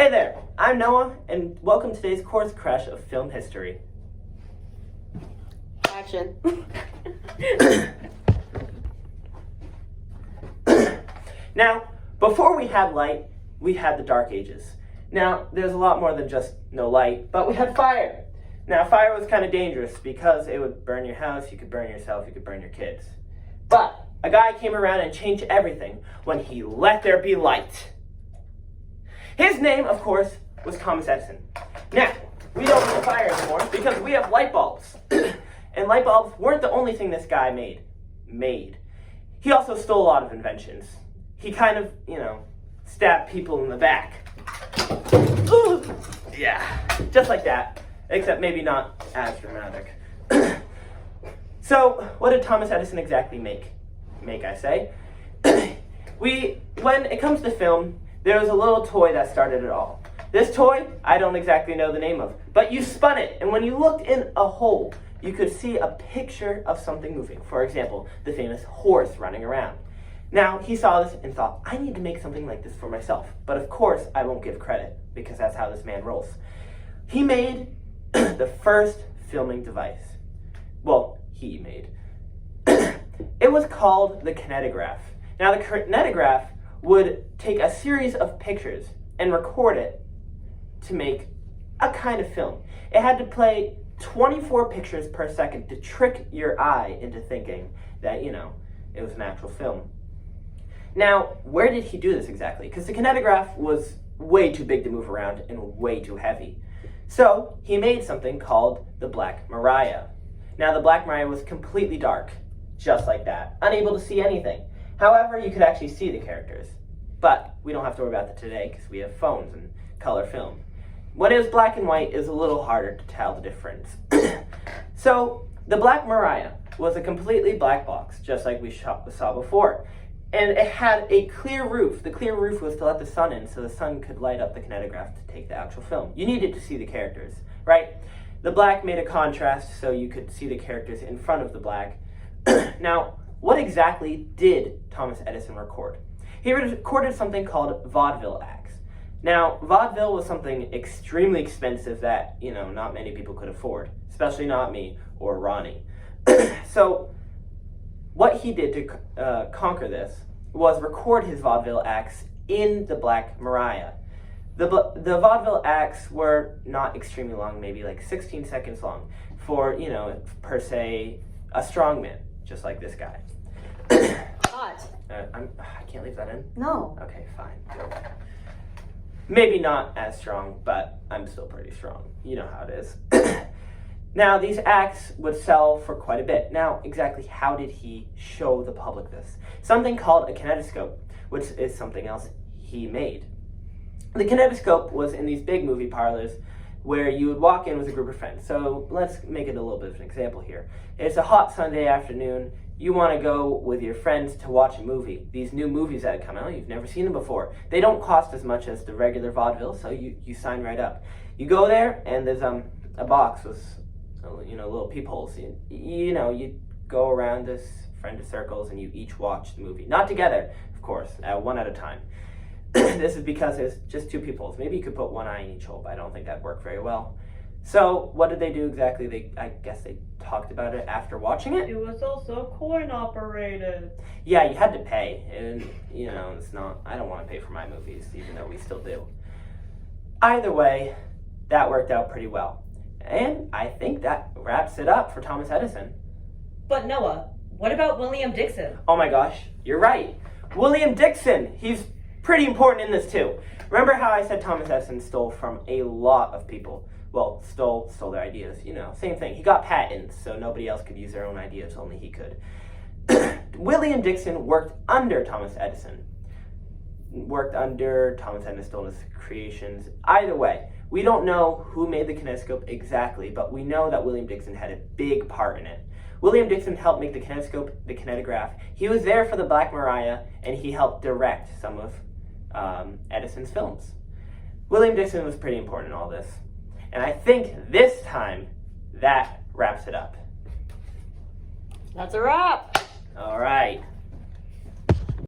Hey there, I'm Noah, and welcome to today's course crash of film history. Action. Now, before we had light, we had the Dark Ages. Now, there's a lot more than just no light, but we had fire. Now, fire was kind of dangerous because it would burn your house, you could burn yourself, you could burn your kids. But a guy came around and changed everything when he let there be light. His name, of course, was Thomas Edison. Now, we don't need fire anymore because we have light bulbs. And light bulbs weren't the only thing this guy made. He also stole a lot of inventions. He kind of, stabbed people in the back. Ooh, yeah, just like that, except maybe not as dramatic. So, what did Thomas Edison exactly make, I say? When it comes to film, there was a little toy that started it all. This toy, I don't exactly know the name of, but you spun it, and when you looked in a hole, you could see a picture of something moving. For example, the famous horse running around. Now, he saw this and thought, I need to make something like this for myself. But of course, I won't give credit, because that's how this man rolls. He made the first filming device. Well, he made. It was called the kinetograph. Now, the kinetograph would take a series of pictures and record it to make a kind of film. It had to play 24 pictures per second to trick your eye into thinking that, it was an actual film. Now, where did he do this exactly? Because the kinetograph was way too big to move around and way too heavy. So, he made something called the Black Maria. Now, the Black Maria was completely dark, just like that, unable to see anything. However, you could actually see the characters. But we don't have to worry about that today because we have phones and color film. When it was black and white, it was a little harder to tell the difference. So, the Black Maria was a completely black box, just like we saw before. And it had a clear roof. The clear roof was to let the sun in, so the sun could light up the kinetograph to take the actual film. You needed to see the characters, right? The black made a contrast, so you could see the characters in front of the black. Now, what exactly did Thomas Edison record? He recorded something called vaudeville acts. Now, vaudeville was something extremely expensive that, not many people could afford, especially not me or Ronnie. So, what he did to conquer this was record his vaudeville acts in the Black Maria. The vaudeville acts were not extremely long, maybe like 16 seconds long, for, per se, a strongman, just like this guy. Hot. I can't leave that in? No. Okay, fine. Good. Maybe not as strong, but I'm still pretty strong. You know how it is. Now, these acts would sell for quite a bit. Now, exactly how did he show the public this? Something called a kinetoscope, which is something else he made. The kinetoscope was in these big movie parlors where you would walk in with a group of friends. So let's make it a little bit of an example here. It's a hot Sunday afternoon. You want to go with your friends to watch a movie. These new movies that have come out, you've never seen them before. They don't cost as much as the regular vaudeville, so you sign right up. You go there, and there's a box with little peepholes. You go around this friend of circles, and you each watch the movie. Not together, of course, one at a time. This is because there's just two peepholes. Maybe you could put one eye in each hole, but I don't think that'd work very well. So, what did they do exactly? I guess they talked about it after watching it. It was also coin operated. Yeah, you had to pay, and it's not. I don't want to pay for my movies, even though we still do. Either way, that worked out pretty well, and I think that wraps it up for Thomas Edison. But Noah, what about William Dixon? Oh my gosh, you're right. William Dixon. He's pretty important in this too. Remember how I said Thomas Edison stole from a lot of people? Well, stole their ideas, same thing. He got patents, so nobody else could use their own ideas, only he could. William Dixon worked under Thomas Edison. Stole his creations. Either way, we don't know who made the kinetoscope exactly, but we know that William Dixon had a big part in it. William Dixon helped make the kinetoscope, the kinetograph. He was there for the Black Maria, and he helped direct some of Edison's films. William Dixon was pretty important in all this. And I think this time, that wraps it up. That's a wrap. All right.